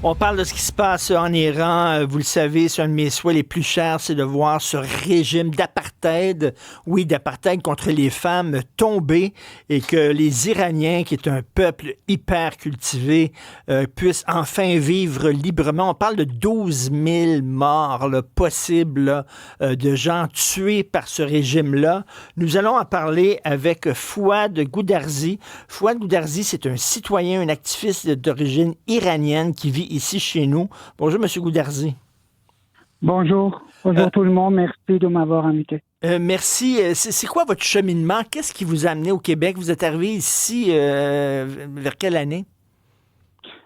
On parle de ce qui se passe en Iran. Vous le savez, c'est un de mes souhaits les plus chers, c'est de voir ce régime d'apartheid, oui, d'apartheid contre les femmes tomber et que les Iraniens, qui est un peuple hyper cultivé, puissent enfin vivre librement. On parle de 12 000 morts là, possibles là, de gens tués par ce régime-là. Nous allons en parler avec Fouad Goudarzi. Fouad Goudarzi, c'est un citoyen, un activiste d'origine iranienne qui vit ici chez nous. Bonjour, M. Goudarzi. Bonjour. Bonjour tout le monde. Merci de m'avoir invité. Merci. C'est quoi votre cheminement? Qu'est-ce qui vous a amené au Québec? Vous êtes arrivé ici vers quelle année?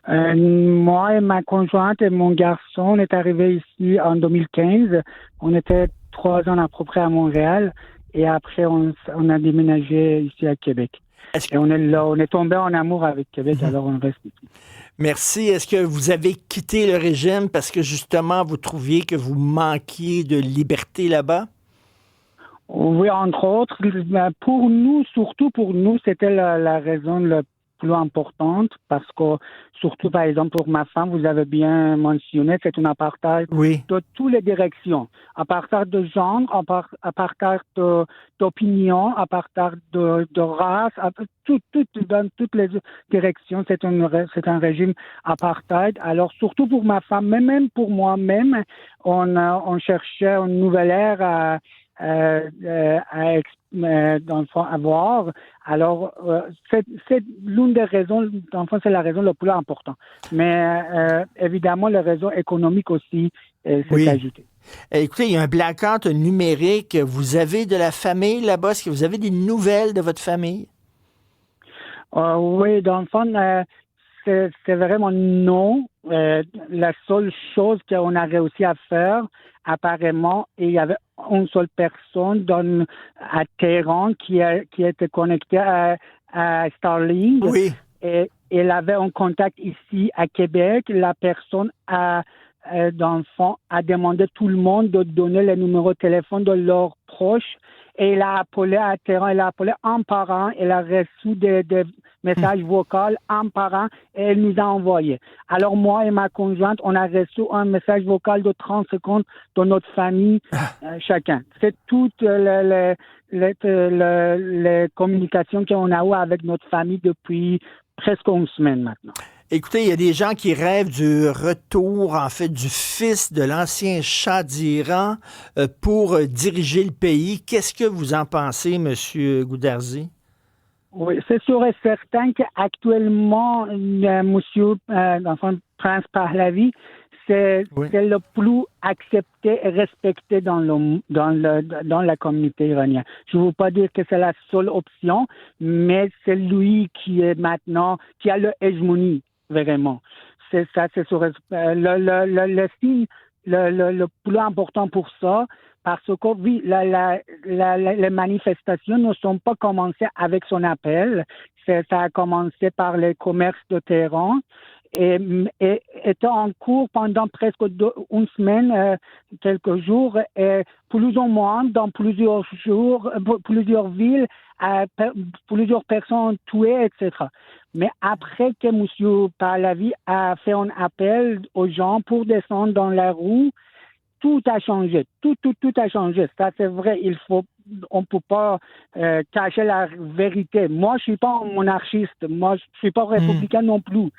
Moi et ma conjointe et mon garçon, on est arrivés ici en 2015. On était 3 ans à peu près à Montréal et après on a déménagé ici à Québec. Et on est là, on est tombé en amour avec Québec, alors on reste ici. Merci. Est-ce que vous avez quitté le régime parce que justement vous trouviez que vous manquiez de liberté là-bas? Oui, entre autres. Pour nous, surtout pour nous, c'était la raison la plus importante parce que, surtout par exemple pour ma femme, vous avez bien mentionné, c'est un apartheid de toutes les directions. Apartheid de genre, apartheid d'opinion, apartheid de race, dans toutes les directions, c'est un régime apartheid. Alors surtout pour ma femme, mais même pour moi-même, on cherchait une nouvelle ère à voir. Alors, c'est l'une des raisons, enfin, c'est la raison la plus importante. Mais évidemment, la raison économique aussi s'est ajoutée. Écoutez, il y a un blackout numérique. Vous avez de la famille là-bas? Est-ce que vous avez des nouvelles de votre famille? Oui, dans le fond, c'est vraiment non. La seule chose qu'on a réussi à faire, apparemment, il y avait une seule personne à Téhéran qui était connectée à Starlink. Oui. Et elle avait un contact ici à Québec. La personne dans le fond, a demandé à tout le monde de donner les numéros de téléphone de leurs proches. Et elle a appelé à Téhéran, elle a appelé un par un, elle a reçu des messages vocaux un par un et elle nous a envoyé. Alors moi et ma conjointe, on a reçu un message vocal de 30 secondes de notre famille chacun. C'est toutes les communications qu'on a eues avec notre famille depuis presque une semaine maintenant. Écoutez, il y a des gens qui rêvent du retour, en fait, du fils de l'ancien Shah d'Iran pour diriger le pays. Qu'est-ce que vous en pensez, M. Goudarzi? Oui, c'est sûr et certain qu'actuellement, monsieur Prince Pahlavi, c'est le plus accepté et respecté dans la communauté iranienne. Je ne veux pas dire que c'est la seule option, mais c'est lui qui est maintenant, qui a l'hégémonie, vraiment. C'est ça, c'est sûr. Le signe le plus important pour ça, parce que oui, les manifestations ne sont pas commencées avec son appel. Ça a commencé par les commerces de Téhéran et était en cours pendant presque une semaine, quelques jours, et plus ou moins dans plusieurs villes, plusieurs personnes tuées, etc. Mais après que M. Pahlavi a fait un appel aux gens pour descendre dans la rue, tout a changé. Tout a changé. Ça, c'est vrai. On ne peut pas cacher la vérité. Moi, je suis pas un monarchiste. Moi, je suis pas républicain non plus.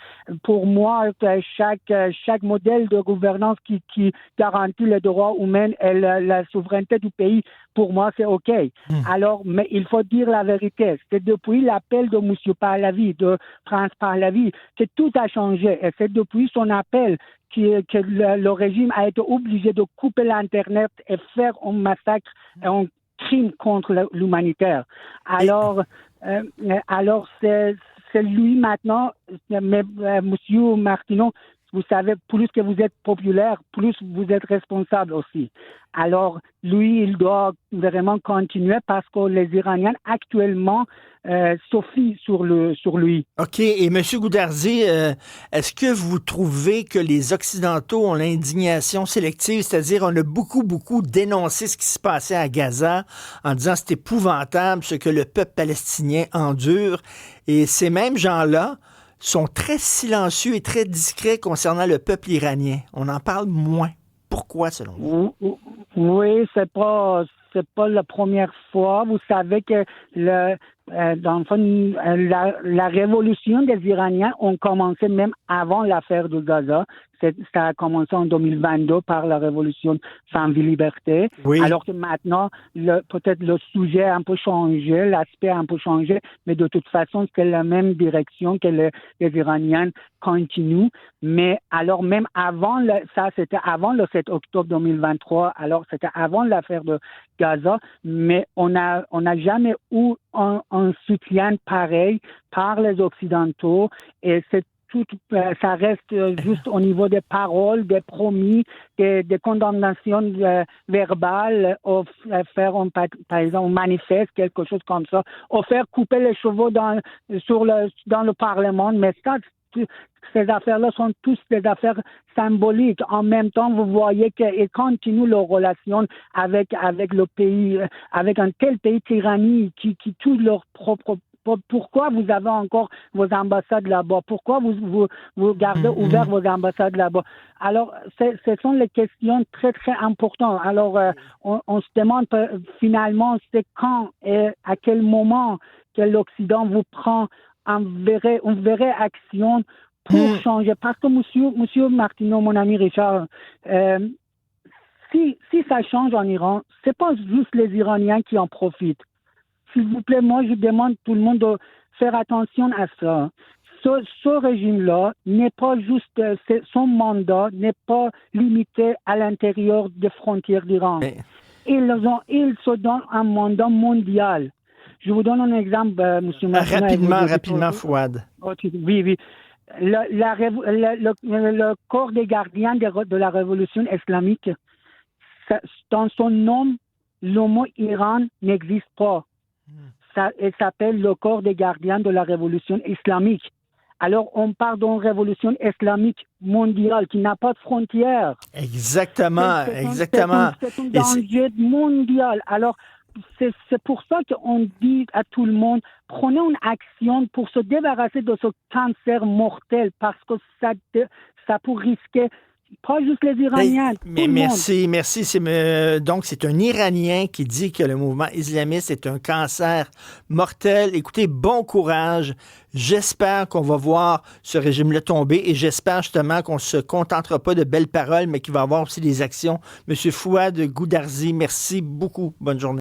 Pour moi, chaque modèle de gouvernance qui garantit les droits humains et la souveraineté du pays, pour moi, c'est OK. Alors, mais il faut dire la vérité. C'est depuis l'appel de M. Pahlavi, de Prince Pahlavi, que tout a changé. Et c'est depuis son appel que le régime a été obligé de couper l'Internet et faire un massacre et un crime contre l'humanitaire. Alors c'est lui maintenant, mais Monsieur Martineau, vous savez, plus que vous êtes populaire, plus vous êtes responsable aussi. Alors, lui, il doit vraiment continuer parce que les Iraniens actuellement se fient sur lui. OK. Et M. Goudarzi, est-ce que vous trouvez que les Occidentaux ont l'indignation sélective, c'est-à-dire on a beaucoup dénoncé ce qui se passait à Gaza en disant c'est épouvantable ce que le peuple palestinien endure, et ces mêmes gens-là sont très silencieux et très discrets concernant le peuple iranien. On en parle moins. Pourquoi, selon vous? Oui, c'est pas la première fois. Vous savez que dans le fond, la révolution des Iraniens ont commencé même avant l'affaire de Gaza. Ça a commencé en 2022 par la révolution Femme Vie Liberté. Oui. Alors que maintenant, peut-être le sujet a un peu changé, l'aspect a un peu changé, mais de toute façon, c'est la même direction que les Iraniens continuent. Mais alors même avant, ça c'était avant le 7 octobre 2023, alors c'était avant l'affaire de Gaza, mais on n'a jamais eu un soutien pareil par les Occidentaux et ça reste juste au niveau des paroles, des promis, des condamnations verbales, faire par exemple un manifeste, quelque chose comme ça, ou faire couper les chevaux dans le Parlement, mais ça, ces affaires-là sont tous des affaires symboliques. En même temps, vous voyez qu'ils continuent leurs relations avec le pays, avec un tel pays tyrannie qui tue leur propre. Pourquoi vous avez encore vos ambassades là-bas? Pourquoi vous gardez ouvert vos ambassades là-bas? Alors, ce sont les questions très, très importantes. Alors, on se demande finalement, c'est quand et à quel moment que l'Occident vous prend une vraie action pour changer. Parce que, monsieur Martineau, mon ami Richard, si ça change en Iran, c'est pas juste les Iraniens qui en profitent. S'il vous plaît, moi, je demande tout le monde de faire attention à ça. Ce régime-là n'est pas juste, son mandat n'est pas limité à l'intérieur des frontières d'Iran. Mais... Ils se donnent un mandat mondial. Je vous donne un exemple, monsieur Martineau. Rapidement, Fouad. Oui. Le corps des gardiens de la révolution islamique, dans son nom, le mot Iran n'existe pas. Il s'appelle le corps des gardiens de la révolution islamique. Alors, on parle d'une révolution islamique mondiale qui n'a pas de frontières. Exactement. C'est un danger mondial. Alors, c'est pour ça qu'on dit à tout le monde, prenez une action pour se débarrasser de ce cancer mortel, parce que ça peut risquer pas juste les Iraniens. Mais merci. Donc, c'est un Iranien qui dit que le mouvement islamiste est un cancer mortel. Écoutez, bon courage. J'espère qu'on va voir ce régime-là tomber et j'espère justement qu'on ne se contentera pas de belles paroles, mais qu'il va y avoir aussi des actions. Monsieur Fouad Goudarzi, merci beaucoup. Bonne journée.